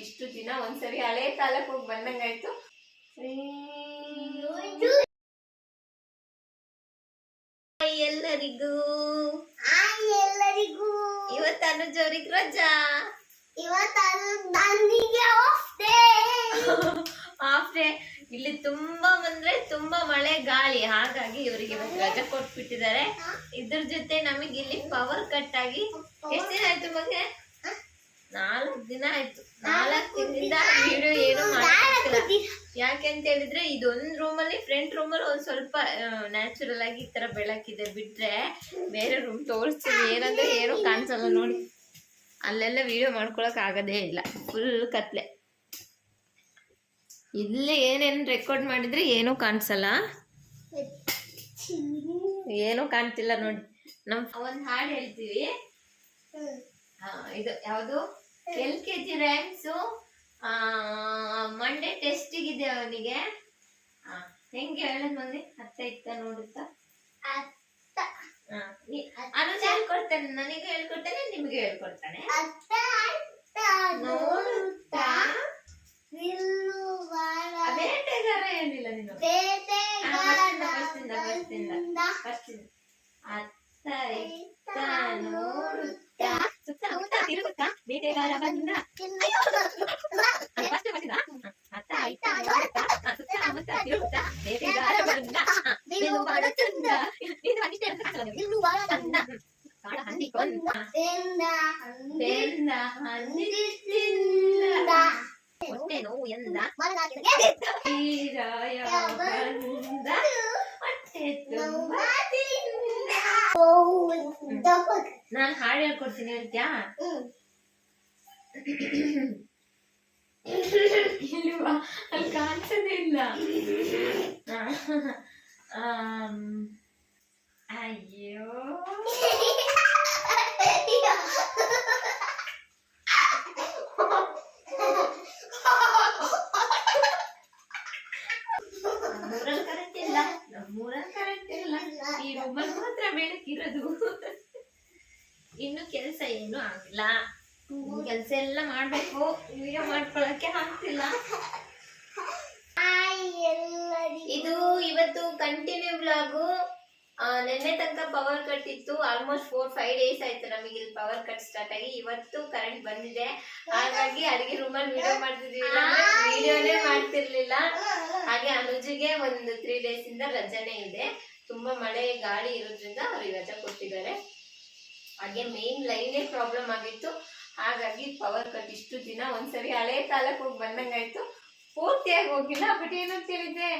ಇಷ್ಟು ದಿನ ಒಂದ್ಸರಿ ಹಳೆ ಕಾಲಕ್ಕೆ ಹೋಗಿ ಬಂದಂಗಾಯ್ತು. ಎಲ್ಲರಿಗೂ ಇವತ್ತು ಅನುಜ್ ಅವ್ರಿಗೆ ರಜಾ. Half day. ಇಲ್ಲಿ ತುಂಬಾ ಬಂದ್ರೆ ತುಂಬಾ ಮಳೆ ಗಾಳಿ, ಹಾಗಾಗಿ ಇವರಿಗೆ ಇವತ್ತು ರಜೆ ಕೊಟ್ಬಿಟ್ಟಿದ್ದಾರೆ. ಇದ್ರ ಜೊತೆ ನಮಗೆ ಇಲ್ಲಿ ಪವರ್ ಕಟ್ ಆಗಿ ಎಷ್ಟು ದಿನ ಆಯ್ತು ಬಗ್ಗೆ? 4 ದಿನ ಆಯ್ತು. 4 ದಿನದಿಂದ ವಿಡಿಯೋ ಏನು ಮಾಡ್ತಿಲ್ಲ. ಯಾಕೆಂತ ಹೇಳಿದ್ರೆ ಇದೊಂದ್ ರೂಮಲ್ಲಿ, ಫ್ರಂಟ್ ರೂಮಲ್ಲಿ ಒಂದ್ ಸ್ವಲ್ಪ ನ್ಯಾಚುರಲ್ ಆಗಿ ಈ ತರ ಬೆಳಕಿದೆ, ಬಿಟ್ರೆ ಬೇರೆ ರೂಮ್ ತೋರಿಸ್ತೀನಿ ಏನಂದ್ರೆ ಏನು ಕಾಣಿಸಲ್ಲ ನೋಡಿ. ಅಲ್ಲೆಲ್ಲ ವಿಡಿಯೋ ಮಾಡ್ಕೊಳಕ್ ಆಗದೇ ಇಲ್ಲ, ಫುಲ್ ಕತ್ಲೆ. ಇಲ್ಲಿ ಏನೇನು ರೆಕಾರ್ಡ್ ಮಾಡಿದ್ರೆ ಏನೂ ಕಾಣಿಸಲ್ಲ, ಏನೂ ಕಾಣ್ತಿಲ್ಲ ನೋಡಿ. ಒಂದು ಹಾಡು ಹೇಳ್ತೀವಿ. ಇದು ಯಾವುದು? LKG ರ್ಯಾಂಕ್ಸು ಮಂಡೇ ಟೆಸ್ಟಿಗಿದೆ ಅವನಿಗೆ. ಹೆಂಗೆ ಹೇಳದ್ ಮಂದಿ? ಅರ್ಥ ಇತ್ತ ನೋಡುತ್ತಾ? ಅನುಜ ಹೇಳ್ಕೊಡ್ತಾನೆ, ನನಗೆ ಹೇಳ್ಕೊಡ್ತಾನೆ, ನಿಮ್ಗೆ ಹೇಳ್ಕೊಡ್ತಾನೆ. ನೋಡುತ್ತಾ ಬೇಟೆಗಾರ ಏನಿಲ್ಲ ನೀನು. ಅತ್ತ ಇತ್ತ ನೋಡುತ್ತಾ ಸುತ್ತ ಮುತ್ತ ತಿರುಗುತ್ತಾ ಬೇಟೆಗಾರ ಬಂದ. ಅತ್ತ ಇತ್ತ ನೋಡುತ್ತಾ ಸುತ್ತ ಮುತ್ತ ತಿರುಗುತ್ತಾ ಬೇಟೆಗಾರ ಬಂದ. ನೀನು ಬಹಳ ಚಂದ, ನೀನು ಹಂದಿ ಚಂದ, ಕಾಡ ಹಂದಿ ಕೊಂದ, ಬೆಂದ ಹಂದಿ ತಿಂದ, ಹೊಟ್ಟೆ ನೋವು ಎಂದ, ಹೀರಾಯ ಬಂದ, ಹೊಟ್ಟೆ ತುಂಬ ತಿಂದ. ನಾನು ಹಾಡು ಹೇಳ್ಕೊಡ್ತೀನಿ, ಹೇಳ್ತ್ಯಾ? ಇಲ್ವಾ? ಅಲ್ಲಿ ಕಾಣಿಸೋದೇ ಇಲ್ಲ. ಅಯ್ಯೋ ಈ ರೂಮಲ್ಲಿ ಮಾತ್ರ ಬೆಳಕಿರೋದು. ಇನ್ನು ಕೆಲಸ ಏನು ಆಗಿಲ್ಲ, ಕೆಲಸ ಎಲ್ಲ ಮಾಡ್ಬೇಕು. ವಿಡಿಯೋ ಮಾಡ್ಕೊಳಕ್ಕೆ ಆಗ್ತಿಲ್ಲ. ಇದು ಇವತ್ತು ಕಂಟಿನ್ಯೂ ಬ್ಲಾಗು. ನಿನ್ನೆ ತನಕ ಪವರ್ ಕಟ್ ಇತ್ತು. ಆಲ್ಮೋಸ್ಟ್ 4-5 ಡೇಸ್ ಆಯ್ತು ನಮಗೆ ಇಲ್ಲಿ ಪವರ್ ಕಟ್ ಸ್ಟಾರ್ಟ್ ಆಗಿ. ಇವತ್ತು ಕರೆಂಟ್ ಬಂದಿದೆ, ಹಾಗಾಗಿ ಅಡಿಗೆ ರೂಮಲ್ಲಿ ವಿಡಿಯೋ ಮಾಡ್ತಿರ್ಲಿಲ್ಲ, ವಿಡಿಯೋನೇ ಮಾಡ್ತಿರ್ಲಿಲ್ಲ. ಹಾಗೆ ಅನುಜಿಗೆ ಒಂದು 3 ಡೇಸ್ ಇಂದ ರಜಾನೇ ಇದೆ. ತುಂಬಾ ಮಳೆ ಗಾಳಿ ಇರೋದ್ರಿಂದ ಅವ್ರಿಗೆ ರಜಾ ಕೊಟ್ಟಿದ್ದಾರೆ. ಹಾಗೆ ಮೇನ್ ಲೈನೇ ಪ್ರಾಬ್ಲಮ್ ಆಗಿತ್ತು, ಹಾಗಾಗಿ ಪವರ್ ಕಟ್ ಇಷ್ಟು ದಿನ ಒಂದ್ಸರಿ ಹಳೆ ಕಾಲಕ್ಕೆ ಹೋಗಿ ಬಂದಂಗಾಯ್ತು. ಪೂರ್ತಿಯಾಗಿ ಹೋಗಿಲ್ಲ, ಬಟ್ ಏನಂತ ಹೇಳಿದ್ರೆ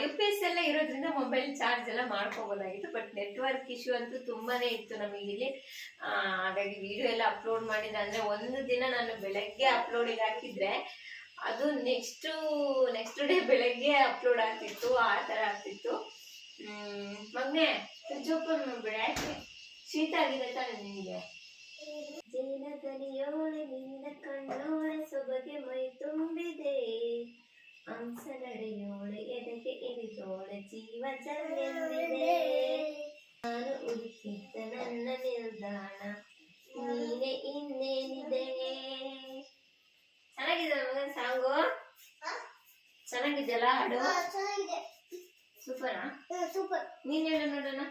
UPS ಎಲ್ಲ ಇರೋದ್ರಿಂದ ಮೊಬೈಲ್ ಚಾರ್ಜ್ ಎಲ್ಲ ಮಾಡ್ಕೋಬೋದಾಗಿತ್ತು. ಬಟ್ ನೆಟ್ವರ್ಕ್ ಇಶ್ಯೂ ಅಂತೂ ತುಂಬಾನೇ ಇತ್ತು ನಮಗಿಲ್ಲಿ. ಹಾಗಾಗಿ ವಿಡಿಯೋ ಎಲ್ಲ ಅಪ್ಲೋಡ್ ಮಾಡಿದ ಅಂದ್ರೆ ಒಂದು ದಿನ ನಾನು ಬೆಳಗ್ಗೆ ಅಪ್ಲೋಡಿಗೆ ಹಾಕಿದ್ರೆ ಅದು ನೆಕ್ಸ್ಟ್ ಡೇ ಬೆಳಗ್ಗೆ ಅಪ್ಲೋಡ್ ಆಗ್ತಿತ್ತು, ಆ ತರ ಆಗ್ತಿತ್ತು. ಮಗ್ನೆ ಜೋಪನ್ ಯಾಕೆ ಶೀತ ಆಗಿದೆ ತಾನೆ ನಿನಗೆ? ಜೇನದನಿಯೋಳೆ ನಿನ್ನ ಕಣ್ಣೋಳೆ ಸೊಬಗೆ ಮೈ ತುಂಬಿದೆ, ಅಂಸನಡೆಯೋಳೆ ಎದೆಗೆ ಇಳಿದೋಳೆ ಜೀವ ಜಲ್ಲೆಂದಿದೆ, ನಾನು ಹುಡುಕಿದ್ದ ನನ್ನ ನಿಲ್ದಾಣ ನೀನೆ ಇನ್ನೇನಿದೆ. ಚೆನ್ನಾಗಿದೆ ಮಗನ ಸಾಂಗು, ಚೆನ್ನಾಗಿದೆಯಲ್ಲ ಹಾಡು? ಸೂಪರಾ? ಸೂಪರ್. ನೀನ್ ಹೇಳು ನೋಡೋಣ.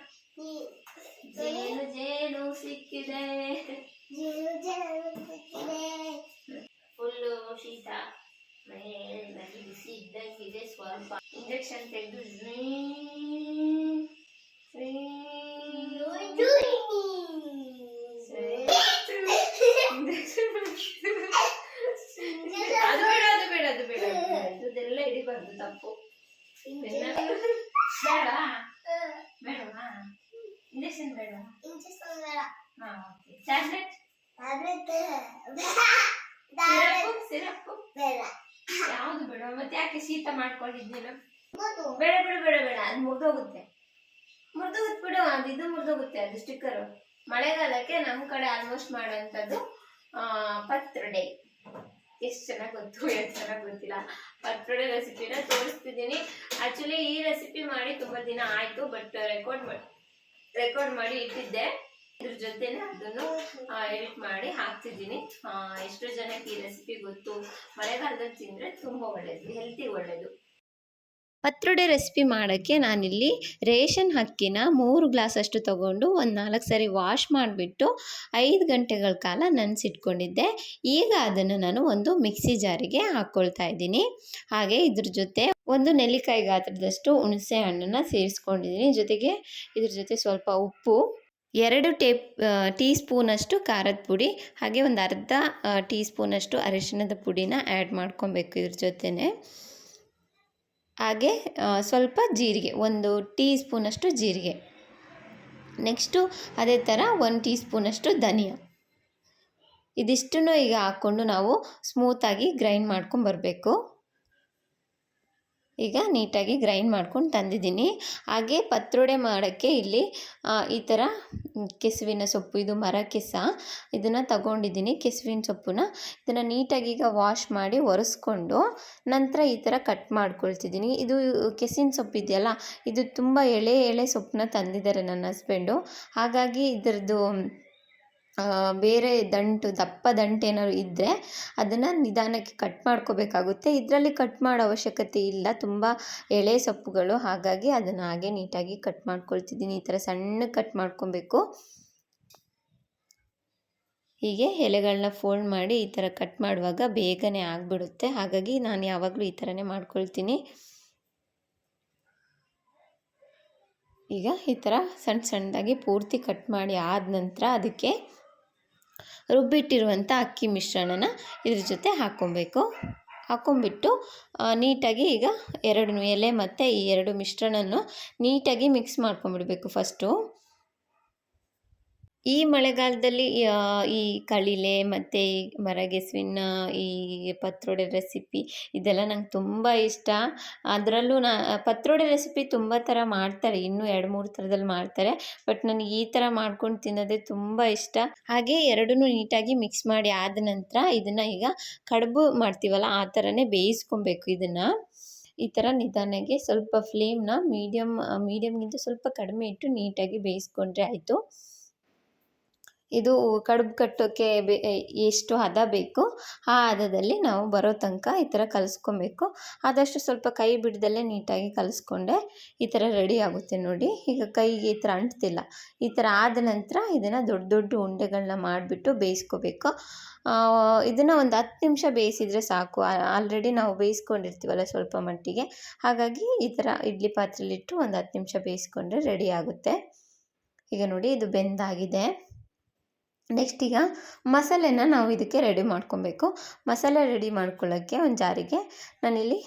ಜೇನು ಜೇನು ಸಿಕ್ಕಿದೆ, ಫುಲ್ಲು ಶೀತ, ಮನೆಯಲ್ಲಿ ಬಿಸಿ ಇದ್ದಂಗಿದೆ. ಸ್ವಲ್ಪ ಇಂಜೆಕ್ಷನ್ ತೆಗೆದು ಅದು ಬೇಡ ಇದೆಲ್ಲ ಹಿಡಿಬಾರ್ದು, ತಪ್ಪು. ಬೇಡವಾ? ಬೇಡವಾ? ಇಂಜೆಕ್ಷನ್ ಬೇಡವಾ? ಟ್ಯಾಬ್ಲೆಟ್ ಸಿರಪ್ಪು ಯಾವ್ದು ಬೇಡ? ಮತ್ತೆ ಯಾಕೆ ಶೀತ ಮಾಡ್ಕೊಂಡಿದ್ದೀನ? ಬೇಡ ಬೇಡ ಬೇಡ ಬೇಡ, ಅದು ಮುರಿದೋಗುತ್ತೆ ಬಿಡು. ಇದು ಮುರಿದೋಗುತ್ತೆ, ಅದು ಸ್ಟಿಕ್ಕರ್. ಮಳೆಗಾಲಕ್ಕೆ ನಮ್ಮ ಕಡೆ ಆಲ್ಮೋಸ್ಟ್ ಮಾಡೋಂಥದ್ದು ಪತ್ರೊಡೆ. ಎಷ್ಟು ಚೆನ್ನಾಗಿ ಗೊತ್ತು, ಎಷ್ಟು ಚೆನ್ನಾಗಿ ಗೊತ್ತಿಲ್ಲ. ಪತ್ರೊಡೆ ರೆಸಿಪಿನ ತೋರಿಸ್ತಿದ್ದೀನಿ. ಆಕ್ಚುಲಿ ಈ ರೆಸಿಪಿ ಮಾಡಿ ತುಂಬಾ ದಿನ ಆಯ್ತು, ಬಟ್ ರೆಕಾರ್ಡ್ ಮಾಡಿ ಇಟ್ಟಿದ್ದೆ. ಇದ್ರ ಜೊತೆನೆ ಅದನ್ನು ಎಡಿಟ್ ಮಾಡಿ ಹಾಕ್ತಿದ್ದೀನಿ. ಎಷ್ಟೋ ಜನಕ್ಕೆ ಈ ರೆಸಿಪಿ ಗೊತ್ತು. ಮಳೆಗಾಲದಲ್ಲಿ ತಿಂದರೆ ತುಂಬ ಒಳ್ಳೆಯದು, ಹೆಲ್ತಿ ಒಳ್ಳೆಯದು. ಪತ್ರೊಡೆ ರೆಸಿಪಿ ಮಾಡೋಕ್ಕೆ ನಾನಿಲ್ಲಿ ರೇಷನ್ ಅಕ್ಕಿನ 3 ಗ್ಲಾಸಷ್ಟು ತೊಗೊಂಡು ಒಂದು 4 ಸರಿ ವಾಶ್ ಮಾಡಿಬಿಟ್ಟು 5 ಗಂಟೆಗಳ ಕಾಲ ನೆನೆಸಿಟ್ಕೊಂಡಿದ್ದೆ. ಈಗ ಅದನ್ನು ನಾನು ಒಂದು ಮಿಕ್ಸಿ ಜಾರಿಗೆ ಹಾಕ್ಕೊಳ್ತಾ ಇದ್ದೀನಿ. ಹಾಗೆ ಇದ್ರ ಜೊತೆ ಒಂದು ನೆಲ್ಲಿಕಾಯಿ ಗಾತ್ರದಷ್ಟು ಹುಣಸೆ ಹಣ್ಣನ್ನು ಸೇರಿಸ್ಕೊಂಡಿದ್ದೀನಿ. ಜೊತೆಗೆ ಇದ್ರ ಜೊತೆ ಸ್ವಲ್ಪ ಉಪ್ಪು, 2 ಟೀ ಸ್ಪೂನಷ್ಟು ಖಾರದ ಪುಡಿ, ಹಾಗೆ ಒಂದು ಅರ್ಧ ಟೀ ಸ್ಪೂನಷ್ಟು ಅರಿಶಿಣದ ಪುಡಿನ ಆ್ಯಡ್ ಮಾಡ್ಕೊಬೇಕು ಇದ್ರ ಜೊತೆನೆ. ಹಾಗೆ ಸ್ವಲ್ಪ ಜೀರಿಗೆ, 1 ಟೀ ಸ್ಪೂನಷ್ಟು ಜೀರಿಗೆ. ನೆಕ್ಸ್ಟು ಅದೇ ಥರ 1 ಟೀ ಸ್ಪೂನಷ್ಟು ಧನಿಯಾ. ಇದಿಷ್ಟನ್ನು ಈಗ ಹಾಕ್ಕೊಂಡು ನಾವು ಸ್ಮೂತಾಗಿ ಗ್ರೈಂಡ್ ಮಾಡ್ಕೊಂಬರಬೇಕು. ಈಗ ನೀಟಾಗಿ ಗ್ರೈಂಡ್ ಮಾಡ್ಕೊಂಡು ತಂದಿದ್ದೀನಿ. ಹಾಗೆ ಪತ್ರೊಡೆ ಮಾಡೋಕ್ಕೆ ಇಲ್ಲಿ ಈ ಥರ ಕೆಸುವಿನ ಸೊಪ್ಪು, ಇದು ಮರ ಕೆಸ, ಇದನ್ನು ತಗೊಂಡಿದ್ದೀನಿ. ಕೆಸುವಿನ ಸೊಪ್ಪನ್ನ ಇದನ್ನು ನೀಟಾಗಿ ಈಗ ವಾಶ್ ಮಾಡಿ ಒರೆಸ್ಕೊಂಡು ನಂತರ ಈ ಥರ ಕಟ್ ಮಾಡ್ಕೊಳ್ತಿದ್ದೀನಿ. ಇದು ಕೆಸುವಿನ ಸೊಪ್ಪು ಇದೆಯಲ್ಲ, ಇದು ತುಂಬ ಎಳೆ ಸೊಪ್ಪನ್ನ ತಂದಿದ್ದಾರೆ ನನ್ನ ಹಸ್ಬೆಂಡು. ಹಾಗಾಗಿ ಇದರದ್ದು ಬೇರೆ ದಪ್ಪ ದಂಟು ಏನಾದ್ರು ಇದ್ದರೆ ಅದನ್ನು ನಿಧಾನಕ್ಕೆ ಕಟ್ ಮಾಡ್ಕೋಬೇಕಾಗುತ್ತೆ. ಇದರಲ್ಲಿ ಕಟ್ ಮಾಡೋ ಅವಶ್ಯಕತೆ ಇಲ್ಲ, ತುಂಬ ಎಳೆ ಸೊಪ್ಪುಗಳು. ಹಾಗಾಗಿ ಅದನ್ನು ಹಾಗೆ ನೀಟಾಗಿ ಕಟ್ ಮಾಡ್ಕೊಳ್ತಿದ್ದೀನಿ. ಈ ಥರ ಸಣ್ಣ ಕಟ್ ಮಾಡ್ಕೊಬೇಕು. ಹೀಗೆ ಎಲೆಗಳನ್ನ ಫೋಲ್ಡ್ ಮಾಡಿ ಈ ಥರ ಕಟ್ ಮಾಡುವಾಗ ಬೇಗನೆ ಆಗಿಬಿಡುತ್ತೆ. ಹಾಗಾಗಿ ನಾನು ಯಾವಾಗಲೂ ಈ ಥರನೇ ಮಾಡ್ಕೊಳ್ತೀನಿ. ಈಗ ಈ ಥರ ಸಣ್ಣದಾಗಿ ಪೂರ್ತಿ ಕಟ್ ಮಾಡಿ ಆದ ನಂತರ ಅದಕ್ಕೆ ರುಬ್ಬಿಟ್ಟಿರುವಂಥ ಅಕ್ಕಿ ಮಿಶ್ರಣನ ಇದ್ರ ಜೊತೆ ಹಾಕ್ಕೊಂಬಿಟ್ಟು ನೀಟಾಗಿ ಈಗ 2 ಎಲೆ ಮತ್ತು ಈ 2 ಮಿಶ್ರಣವನ್ನು ನೀಟಾಗಿ ಮಿಕ್ಸ್ ಮಾಡ್ಕೊಂಬಿಡಬೇಕು ಫಸ್ಟು. ಈ ಮಳೆಗಾಲದಲ್ಲಿ ಈ ಕಳಿಲೆ ಮತ್ತು ಈ ಮರಗೆಸುವಿನ ಈ ಪತ್ರೊಡೆ ರೆಸಿಪಿ ಇದೆಲ್ಲ ನಂಗೆ ತುಂಬ ಇಷ್ಟ. ಅದರಲ್ಲೂ ಪತ್ರೊಡೆ ರೆಸಿಪಿ ತುಂಬ ಥರ ಮಾಡ್ತಾರೆ, ಇನ್ನೂ 2-3 ಥರದಲ್ಲಿ ಮಾಡ್ತಾರೆ. ಬಟ್ ನನಗೆ ಈ ಥರ ಮಾಡ್ಕೊಂಡು ತಿನ್ನೋದೇ ತುಂಬ ಇಷ್ಟ. ಹಾಗೆ ಎರಡನ್ನೂ ನೀಟಾಗಿ ಮಿಕ್ಸ್ ಮಾಡಿ ಆದ ನಂತರ ಇದನ್ನು ಈಗ ಕಡುಬು ಮಾಡ್ತೀವಲ್ಲ ಆ ಥರನೇ ಬೇಯಿಸ್ಕೊಬೇಕು. ಇದನ್ನು ಈ ಥರ ನಿಧಾನಕ್ಕೆ ಸ್ವಲ್ಪ ಫ್ಲೇಮ್ನ ಮೀಡಿಯಮ್ಗಿಂತ ಸ್ವಲ್ಪ ಕಡಿಮೆ ಇಟ್ಟು ನೀಟಾಗಿ ಬೇಯಿಸ್ಕೊಂಡ್ರೆ ಆಯಿತು. ಇದು ಕಡುಬು ಕಟ್ಟೋಕ್ಕೆ ಎಷ್ಟು ಹದ ಬೇಕು ಆ ಹದದಲ್ಲಿ ನಾವು ಬರೋ ತನಕ ಈ ಥರ ಕಲಿಸ್ಕೊಬೇಕು. ಆದಷ್ಟು ಸ್ವಲ್ಪ ಕೈ ಬಿಡ್ದಲ್ಲೇ ನೀಟಾಗಿ ಕಲಿಸ್ಕೊಂಡೆ ಈ ಥರ ರೆಡಿ ಆಗುತ್ತೆ ನೋಡಿ. ಈಗ ಕೈಗೆ ಈ ಥರ ಅಂಟ್ತಿಲ್ಲ. ಈ ಥರ ಆದ ನಂತರ ಇದನ್ನು ದೊಡ್ಡ ಉಂಡೆಗಳನ್ನ ಮಾಡಿಬಿಟ್ಟು ಬೇಯಿಸ್ಕೋಬೇಕು. ಇದನ್ನು ಒಂದು 10 ನಿಮಿಷ ಬೇಯಿಸಿದರೆ ಸಾಕು. ಆಲ್ರೆಡಿ ನಾವು ಬೇಯಿಸ್ಕೊಂಡಿರ್ತೀವಲ್ಲ ಸ್ವಲ್ಪ ಮಟ್ಟಿಗೆ. ಹಾಗಾಗಿ ಈ ಥರ ಇಡ್ಲಿ ಪಾತ್ರೆಯಲ್ಲಿಟ್ಟು ಒಂದು 10 ನಿಮಿಷ ಬೇಯಿಸ್ಕೊಂಡ್ರೆ ರೆಡಿ ಆಗುತ್ತೆ. ಈಗ ನೋಡಿ ಇದು ಬೆಂದಾಗಿದೆ. ನೆಕ್ಸ್ಟ್ ಈಗ ಮಸಾಲೆನ ನಾವು ಇದಕ್ಕೆ ರೆಡಿ ಮಾಡ್ಕೊಬೇಕು. ಮಸಾಲೆ ರೆಡಿ ಮಾಡ್ಕೊಳ್ಳೋಕ್ಕೆ ಒಂದು ಜಾರಿಗೆ ನಾನಿಲ್ಲಿ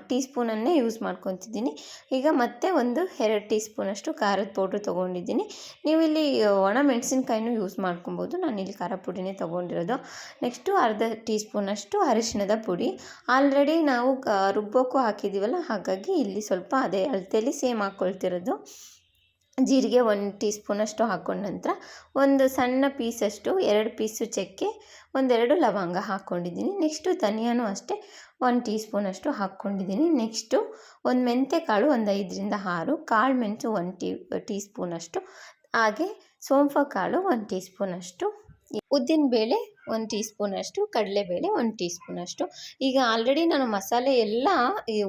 ಟೀ ಸ್ಪೂನನ್ನೇ ಯೂಸ್ ಮಾಡ್ಕೊತಿದ್ದೀನಿ. ಈಗ ಮತ್ತೆ 2 ಟೀ ಸ್ಪೂನಷ್ಟು ಖಾರದ ಪೌಡ್ರ್ ತೊಗೊಂಡಿದ್ದೀನಿ. ನೀವು ಇಲ್ಲಿ ಒಣ ಮೆಣಸಿನ್ಕಾಯಿನೂ ಯೂಸ್ ಮಾಡ್ಕೊಬೋದು. ನಾನಿಲ್ಲಿ ಖಾರ ಪುಡಿನೇ ತೊಗೊಂಡಿರೋದು. ನೆಕ್ಸ್ಟು ಅರ್ಧ ಟೀ ಸ್ಪೂನಷ್ಟು ಅರಿಶಿಣದ ಪುಡಿ. ಆಲ್ರೆಡಿ ನಾವು ರುಬ್ಬೋಕ್ಕೂ ಹಾಕಿದ್ದೀವಲ್ಲ, ಹಾಗಾಗಿ ಇಲ್ಲಿ ಸ್ವಲ್ಪ ಅದೇ ಅಳತೆಯಲ್ಲಿ ಸೇಮ್ ಹಾಕ್ಕೊಳ್ತಿರೋದು. ಜೀರಿಗೆ 1 ಟೀ ಸ್ಪೂನಷ್ಟು ಹಾಕ್ಕೊಂಡ ನಂತರ ಒಂದು ಸಣ್ಣ ಪೀಸಷ್ಟು 2 ಪೀಸು ಚಕ್ಕೆ, 1-2 ಲವಂಗ ಹಾಕ್ಕೊಂಡಿದ್ದೀನಿ. ನೆಕ್ಸ್ಟು ಧನಿಯಾನೂ ಅಷ್ಟೇ 1 ಟೀ ಸ್ಪೂನಷ್ಟು ಹಾಕ್ಕೊಂಡಿದ್ದೀನಿ. ನೆಕ್ಸ್ಟು ಒಂದು ಮೆಂತ್ಯ ಕಾಳು 5-6, ಕಾಳು ಮೆಣಸು 1 ಟೀ ಸ್ಪೂನಷ್ಟು, ಹಾಗೆ ಸೋಂಫ ಕಾಳು 1 ಟೀ ಸ್ಪೂನಷ್ಟು, ಉದ್ದಿನಬೇಳೆ 1 ಟೀ ಸ್ಪೂನಷ್ಟು, ಕಡಲೆಬೇಳೆ 1 ಟೀ ಸ್ಪೂನಷ್ಟು. ಈಗ ಆಲ್ರೆಡಿ ನಾನು ಮಸಾಲೆ ಎಲ್ಲ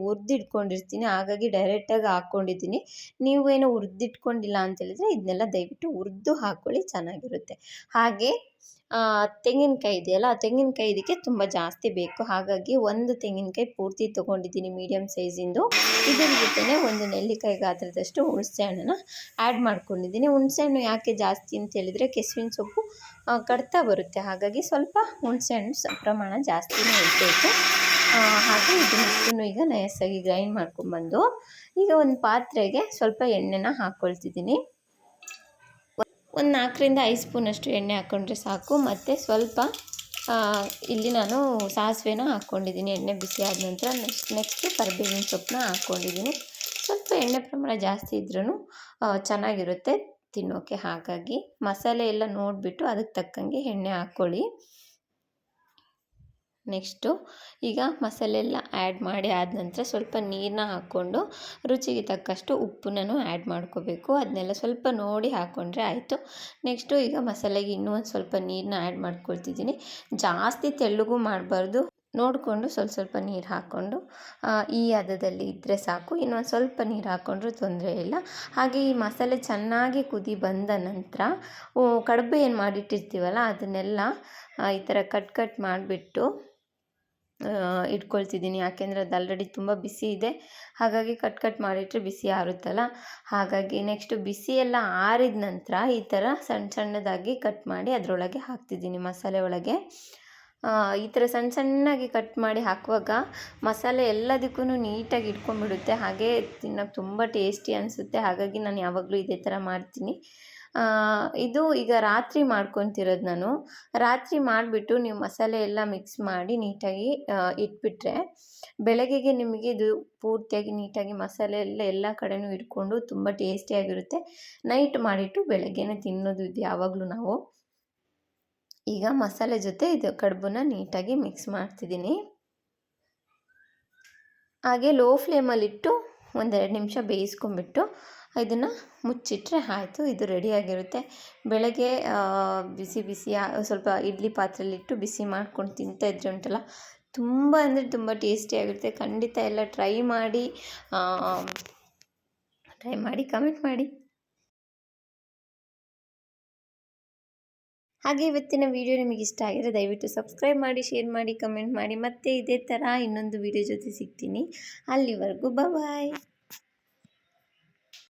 ಹುರಿದಿಟ್ಕೊಂಡಿರ್ತೀನಿ, ಹಾಗಾಗಿ ಡೈರೆಕ್ಟಾಗಿ ಹಾಕ್ಕೊಂಡಿದ್ದೀನಿ. ನೀವೇನು ಹುರಿದಿಟ್ಕೊಂಡಿಲ್ಲ ಅಂತೇಳಿದರೆ ಇದನ್ನೆಲ್ಲ ದಯವಿಟ್ಟು ಹುರಿದು ಹಾಕ್ಕೊಳ್ಳಿ, ಚೆನ್ನಾಗಿರುತ್ತೆ. ಹಾಗೆ ತೆಂಗಿನಕಾಯಿ ಇದೆಯಲ್ಲ, ತೆಂಗಿನಕಾಯಿ ಇದಕ್ಕೆ ತುಂಬ ಜಾಸ್ತಿ ಬೇಕು. ಹಾಗಾಗಿ 1 ತೆಂಗಿನಕಾಯಿ ಪೂರ್ತಿ ತೊಗೊಂಡಿದ್ದೀನಿ ಮೀಡಿಯಮ್ ಸೈಜಿಂದು. ಇದರ ಜೊತೆನೇ 1 ನೆಲ್ಲಿಕಾಯಿ ಗಾತ್ರದಷ್ಟು ಹುಣಸೆ ಹಣ್ಣನ್ನು ಆ್ಯಡ್ ಮಾಡ್ಕೊಂಡಿದ್ದೀನಿ. ಹುಣಸೆ ಹಣ್ಣು ಯಾಕೆ ಜಾಸ್ತಿ ಅಂತ ಹೇಳಿದರೆ ಕೆಸುವಿನ ಸೊಪ್ಪು ಕಡ್ತಾ ಬರುತ್ತೆ, ಹಾಗಾಗಿ ಸ್ವಲ್ಪ ಹುಣಸೆ ಹಣ್ಣು ಪ್ರಮಾಣ ಜಾಸ್ತಿನೇ ಇರಬೇಕು. ಹಾಗೆ ಇದನ್ನಷ್ಟನ್ನು ಈಗ ನಯಸ್ಸಾಗಿ ಗ್ರೈಂಡ್ ಮಾಡ್ಕೊಂಡ್ಬಂದು ಈಗ ಒಂದು ಪಾತ್ರೆಗೆ ಸ್ವಲ್ಪ ಎಣ್ಣೆನ ಹಾಕ್ಕೊಳ್ತಿದ್ದೀನಿ. 4-5 ಸ್ಪೂನಷ್ಟು ಎಣ್ಣೆ ಹಾಕ್ಕೊಂಡ್ರೆ ಸಾಕು. ಮತ್ತು ಸ್ವಲ್ಪ ಇಲ್ಲಿ ನಾನು ಸಾಸಿವೆನ ಹಾಕ್ಕೊಂಡಿದ್ದೀನಿ. ಎಣ್ಣೆ ಬಿಸಿ ಆದ ನಂತರ ನೆಕ್ಸ್ಟು ಕರಿಬೇವಿನ ಸೊಪ್ಪನ್ನ ಹಾಕ್ಕೊಂಡಿದ್ದೀನಿ. ಸ್ವಲ್ಪ ಎಣ್ಣೆ ಪ್ರಮಾಣ ಜಾಸ್ತಿ ಇದ್ರೂ ಚೆನ್ನಾಗಿರುತ್ತೆ ತಿನ್ನೋಕ್ಕೆ. ಹಾಗಾಗಿ ಮಸಾಲೆ ಎಲ್ಲ ನೋಡಿಬಿಟ್ಟು ಅದಕ್ಕೆ ತಕ್ಕಂಗೆ ಎಣ್ಣೆ ಹಾಕ್ಕೊಳ್ಳಿ. ನೆಕ್ಸ್ಟು ಈಗ ಮಸಾಲೆ ಎಲ್ಲ ಆ್ಯಡ್ ಮಾಡಿ ಆದ ನಂತರ ಸ್ವಲ್ಪ ನೀರನ್ನ ಹಾಕ್ಕೊಂಡು ರುಚಿಗೆ ತಕ್ಕಷ್ಟು ಉಪ್ಪನ್ನು ಆ್ಯಡ್ ಮಾಡ್ಕೋಬೇಕು. ಅದನ್ನೆಲ್ಲ ಸ್ವಲ್ಪ ನೋಡಿ ಹಾಕ್ಕೊಂಡ್ರೆ ಆಯಿತು. ನೆಕ್ಸ್ಟು ಈಗ ಮಸಾಲೆಗೆ ಇನ್ನೂ ಒಂದು ಸ್ವಲ್ಪ ನೀರನ್ನ ಆ್ಯಡ್ ಮಾಡ್ಕೊಳ್ತಿದ್ದೀನಿ. ಜಾಸ್ತಿ ತೆಳ್ಳಗೂ ಮಾಡಬಾರ್ದು, ನೋಡಿಕೊಂಡು ಸ್ವಲ್ಪ ನೀರು ಹಾಕ್ಕೊಂಡು ಈ ಹದದಲ್ಲಿ ಇದ್ದರೆ ಸಾಕು. ಇನ್ನೊಂದು ಸ್ವಲ್ಪ ನೀರು ಹಾಕ್ಕೊಂಡ್ರೂ ತೊಂದರೆ ಇಲ್ಲ. ಹಾಗೆ ಈ ಮಸಾಲೆ ಚೆನ್ನಾಗಿ ಕುದಿ ಬಂದ ನಂತರ ಕಡುಬು ಏನು ಮಾಡಿಟ್ಟಿರ್ತೀವಲ್ಲ ಅದನ್ನೆಲ್ಲ ಈ ಥರ ಕಟ್ ಮಾಡಿಬಿಟ್ಟು ಇಟ್ಕೊಳ್ತಿದ್ದೀನಿ. ಯಾಕೆಂದರೆ ಅದು ಆಲ್ರೆಡಿ ತುಂಬ ಬಿಸಿ ಇದೆ, ಹಾಗಾಗಿ ಕಟ್ ಮಾಡಿಟ್ರೆ ಬಿಸಿ ಆರುತ್ತಲ್ಲ. ಹಾಗಾಗಿ ನೆಕ್ಸ್ಟು ಬಿಸಿ ಎಲ್ಲ ಆರಿದ ನಂತರ ಈ ಥರ ಸಣ್ಣದಾಗಿ ಕಟ್ ಮಾಡಿ ಅದರೊಳಗೆ ಹಾಕ್ತಿದ್ದೀನಿ, ಮಸಾಲೆ ಒಳಗೆ. ಈ ಥರ ಸಣ್ಣಗೆ ಕಟ್ ಮಾಡಿ ಹಾಕುವಾಗ ಮಸಾಲೆ ಎಲ್ಲದಕ್ಕೂ ನೀಟಾಗಿ ಇಟ್ಕೊಂಡ್ಬಿಡುತ್ತೆ. ಹಾಗೆ ತಿನ್ನೋಕೆ ತುಂಬ ಟೇಸ್ಟಿ ಅನಿಸುತ್ತೆ. ಹಾಗಾಗಿ ನಾನು ಯಾವಾಗಲೂ ಇದೇ ಥರ ಮಾಡ್ತೀನಿ. ಇದು ಈಗ ರಾತ್ರಿ ಮಾಡ್ಕೊತಿರೋದು ನಾನು. ರಾತ್ರಿ ಮಾಡಿಬಿಟ್ಟು ನೀವು ಮಸಾಲೆ ಎಲ್ಲ ಮಿಕ್ಸ್ ಮಾಡಿ ನೀಟಾಗಿ ಇಟ್ಬಿಟ್ರೆ ಬೆಳಗ್ಗೆಗೆ ನಿಮಗೆ ಇದು ಪೂರ್ತಿಯಾಗಿ ನೀಟಾಗಿ ಮಸಾಲೆ ಎಲ್ಲ ಕಡೆನೂ ಇಟ್ಕೊಂಡು ತುಂಬ ಟೇಸ್ಟಿಯಾಗಿರುತ್ತೆ. ನೈಟ್ ಮಾಡಿಟ್ಟು ಬೆಳಗ್ಗೆನೇ ತಿನ್ನೋದು ಇದು ಯಾವಾಗಲೂ ನಾವು. ಈಗ ಮಸಾಲೆ ಜೊತೆ ಇದು ಕಡುಬನ್ನ ನೀಟಾಗಿ ಮಿಕ್ಸ್ ಮಾಡ್ತಿದ್ದೀನಿ. ಹಾಗೆ ಲೋ ಫ್ಲೇಮಲ್ಲಿಟ್ಟು 1-2 ನಿಮಿಷ ಬೇಯಿಸ್ಕೊಂಬಿಟ್ಟು ಇದನ್ನು ಮುಚ್ಚಿಟ್ರೆ ಆಯಿತು, ಇದು ರೆಡಿಯಾಗಿರುತ್ತೆ. ಬೆಳಗ್ಗೆ ಬಿಸಿ ಸ್ವಲ್ಪ ಇಡ್ಲಿ ಪಾತ್ರೆಯಲ್ಲಿಟ್ಟು ಬಿಸಿ ಮಾಡ್ಕೊಂಡು ತಿಂತಾಯಿದ್ರೆ ಉಂಟಲ್ಲ, ತುಂಬ ಅಂದರೆ ತುಂಬ ಟೇಸ್ಟಿಯಾಗಿರುತ್ತೆ. ಖಂಡಿತ ಎಲ್ಲ ಟ್ರೈ ಮಾಡಿ ಕಮೆಂಟ್ ಮಾಡಿ. ಹಾಗೆ ಇವತ್ತಿನ ವಿಡಿಯೋ ನಿಮಗೆ ಇಷ್ಟ ಆಗಿದ್ರೆ ದಯವಿಟ್ಟು ಸಬ್ಸ್ಕ್ರೈಬ್ ಮಾಡಿ, ಶೇರ್ ಮಾಡಿ, ಕಮೆಂಟ್ ಮಾಡಿ. ಮತ್ತೆ ಇದೇ ಥರ ಇನ್ನೊಂದು ವಿಡಿಯೋ ಜೊತೆ ಸಿಗ್ತೀನಿ. ಅಲ್ಲಿವರೆಗೂ ಬಾಯ್.